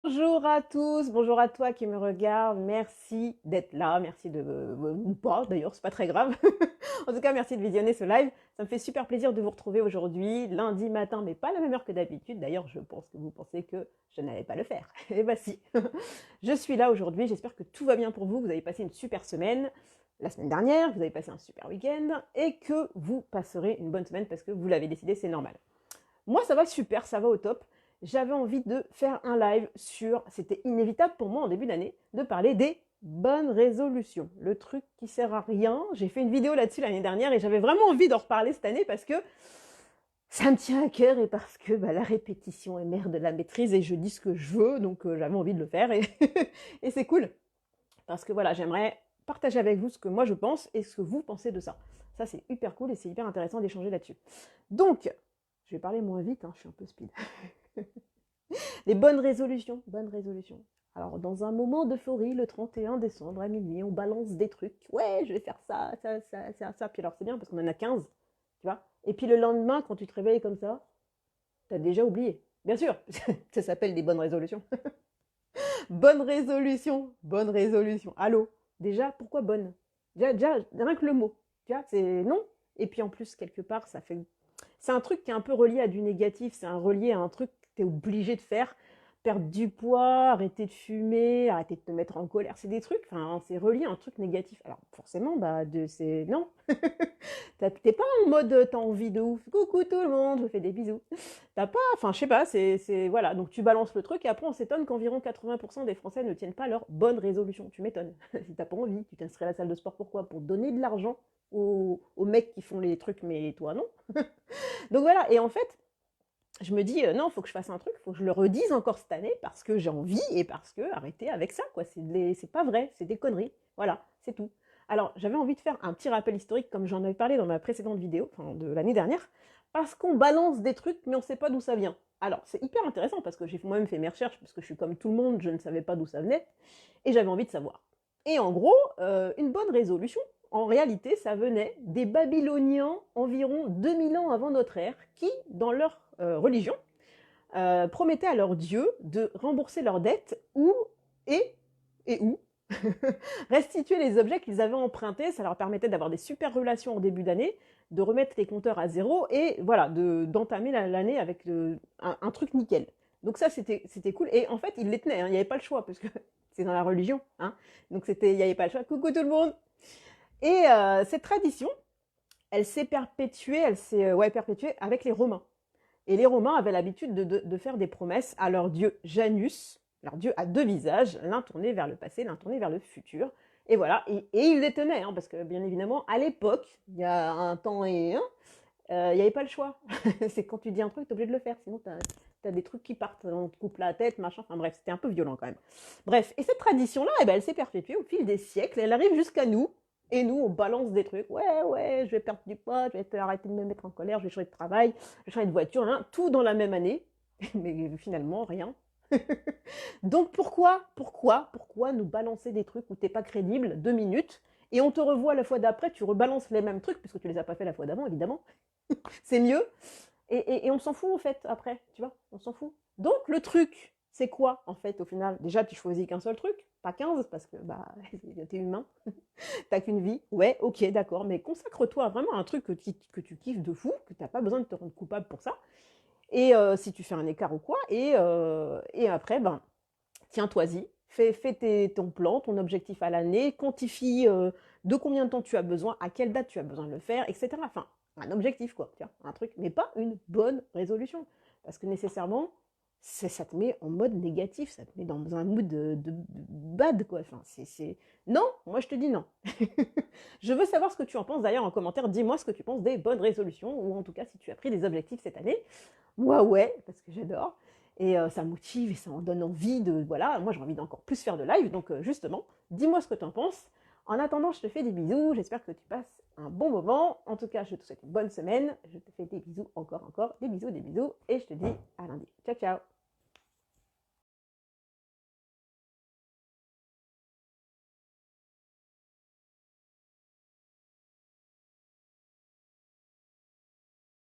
Bonjour à tous, bonjour à toi qui me regarde, merci d'être là, merci de... ou pas d'ailleurs, c'est pas très grave. En tout cas, merci de visionner ce live. Ça me fait super plaisir de vous retrouver aujourd'hui, lundi matin, mais pas à la même heure que d'habitude. D'ailleurs, je pense que vous pensez que je n'allais pas le faire. Eh bah si. Je suis là aujourd'hui, j'espère que tout va bien pour vous, vous avez passé une super semaine. La semaine dernière, vous avez passé un super week-end et que vous passerez une bonne semaine parce que vous l'avez décidé, c'est normal. Moi, ça va super, ça va au top. J'avais envie de faire un live sur, c'était inévitable pour moi en début d'année, de parler des bonnes résolutions. Le truc qui sert à rien. J'ai fait une vidéo là-dessus l'année dernière et j'avais vraiment envie d'en reparler cette année parce que ça me tient à cœur et parce que la répétition est mère de la maîtrise et je dis ce que je veux, donc j'avais envie de le faire et, et c'est cool. Parce que voilà, j'aimerais partager avec vous ce que moi je pense et ce que vous pensez de ça. Ça, c'est hyper cool et c'est hyper intéressant d'échanger là-dessus. Donc, je vais parler moins vite, hein, je suis un peu speed. Les bonnes résolutions, bonnes résolutions. Alors, dans un moment d'euphorie, le 31 décembre à minuit, on balance des trucs. Ouais, je vais faire ça, ça, ça, ça, ça. Puis alors, c'est bien parce qu'on en a 15, tu vois. Et puis le lendemain, quand tu te réveilles comme ça, t'as déjà oublié. Bien sûr, ça s'appelle des bonnes résolutions. Bonne résolution, bonne résolution. Allô. Déjà, pourquoi bonne? Déjà, rien que le mot. Tu vois, c'est non. Et puis en plus, quelque part, ça fait. C'est un truc qui est un peu relié à du négatif. C'est un relié à un truc que tu es obligé de faire. Perdre du poids, arrêter de fumer, arrêter de te mettre en colère. C'est des trucs, enfin, c'est relié à un truc négatif. Alors, forcément, c'est. Non. T'es pas en mode t'as envie de ouf. Coucou tout le monde, je vous fais des bisous. T'as pas, enfin je sais pas, voilà. Donc tu balances le truc et après on s'étonne qu'environ 80% des Français ne tiennent pas leur bonne résolution. Tu m'étonnes. Si t'as pas envie, tu t'inscris à la salle de sport, pourquoi? Pour donner de l'argent aux mecs qui font les trucs, mais toi non. Donc voilà, et en fait, je me dis non, faut que je fasse un truc, faut que je le redise encore cette année parce que j'ai envie et parce que arrêtez avec ça, quoi. C'est pas vrai, c'est des conneries. Voilà, c'est tout. Alors, j'avais envie de faire un petit rappel historique, comme j'en avais parlé dans ma précédente vidéo, enfin de l'année dernière, parce qu'on balance des trucs, mais on ne sait pas d'où ça vient. Alors, c'est hyper intéressant parce que j'ai moi-même fait mes recherches, parce que je suis comme tout le monde, je ne savais pas d'où ça venait, et j'avais envie de savoir. Et en gros, une bonne résolution, en réalité, ça venait des Babyloniens environ 2000 ans avant notre ère, qui, dans leur religion, promettaient à leurs dieux de rembourser leurs dettes ou et, et où restituer les objets qu'ils avaient empruntés. Ça leur permettait d'avoir des super relations en début d'année, de remettre les compteurs à zéro et voilà, d'entamer l'année avec un truc nickel. Donc ça, c'était cool. Et en fait, ils les tenaient, hein, il n'y avait pas le choix, parce que c'est dans la religion. Hein. Donc il n'y avait pas le choix. Coucou tout le monde. Et cette tradition, elle s'est perpétuée, perpétuée avec les Romains. Et les Romains avaient l'habitude de faire des promesses à leur dieu Janus, leur dieu à deux visages, l'un tourné vers le passé, l'un tourné vers le futur. Et voilà, et ils les tenaient, hein, parce que bien évidemment, à l'époque, il y a un temps et un, il n'y avait pas le choix. C'est quand tu dis un truc, tu es obligé de le faire, sinon tu as des trucs qui partent, on te coupe la tête, machin, enfin bref, c'était un peu violent quand même. Bref, et cette tradition-là, eh ben, elle s'est perpétuée au fil des siècles, elle arrive jusqu'à nous, et nous, on balance des trucs. Ouais, je vais perdre du poids, je vais arrêter de me mettre en colère, je vais changer de travail, je vais changer de voiture, hein, tout dans la même année. Mais finalement, rien. Donc pourquoi nous balancer des trucs où t'es pas crédible 2 minutes et on te revoit la fois d'après, tu rebalances les mêmes trucs puisque tu les as pas fait la fois d'avant évidemment. C'est mieux. Et on s'en fout en fait après, tu vois, on s'en fout. Donc le truc, c'est quoi en fait au final? Déjà tu choisis qu'un seul truc, pas 15 parce que t'es humain. T'as qu'une vie, ouais, ok, d'accord, mais consacre-toi vraiment à un truc que tu kiffes de fou, que t'as pas besoin de te rendre coupable pour ça. Et si tu fais un écart ou quoi, et après, tiens-toi-y, fais ton plan, ton objectif à l'année, quantifie de combien de temps tu as besoin, à quelle date tu as besoin de le faire, etc. Enfin, un objectif, quoi, tiens, un truc, mais pas une bonne résolution. Parce que nécessairement, ça te met en mode négatif, ça te met dans un mood de bad, quoi. Enfin, Non, moi je te dis non. Je veux savoir ce que tu en penses d'ailleurs en commentaire. Dis-moi ce que tu penses des bonnes résolutions, ou en tout cas si tu as pris des objectifs cette année. Moi, ouais, parce que j'adore. Et ça motive et ça en donne envie de. Voilà, moi j'ai envie d'encore plus faire de live. Donc justement, dis-moi ce que tu en penses. En attendant, je te fais des bisous. J'espère que tu passes un bon moment. En tout cas, je te souhaite une bonne semaine. Je te fais des bisous encore. Des bisous. Et je te dis à lundi. Ciao, ciao.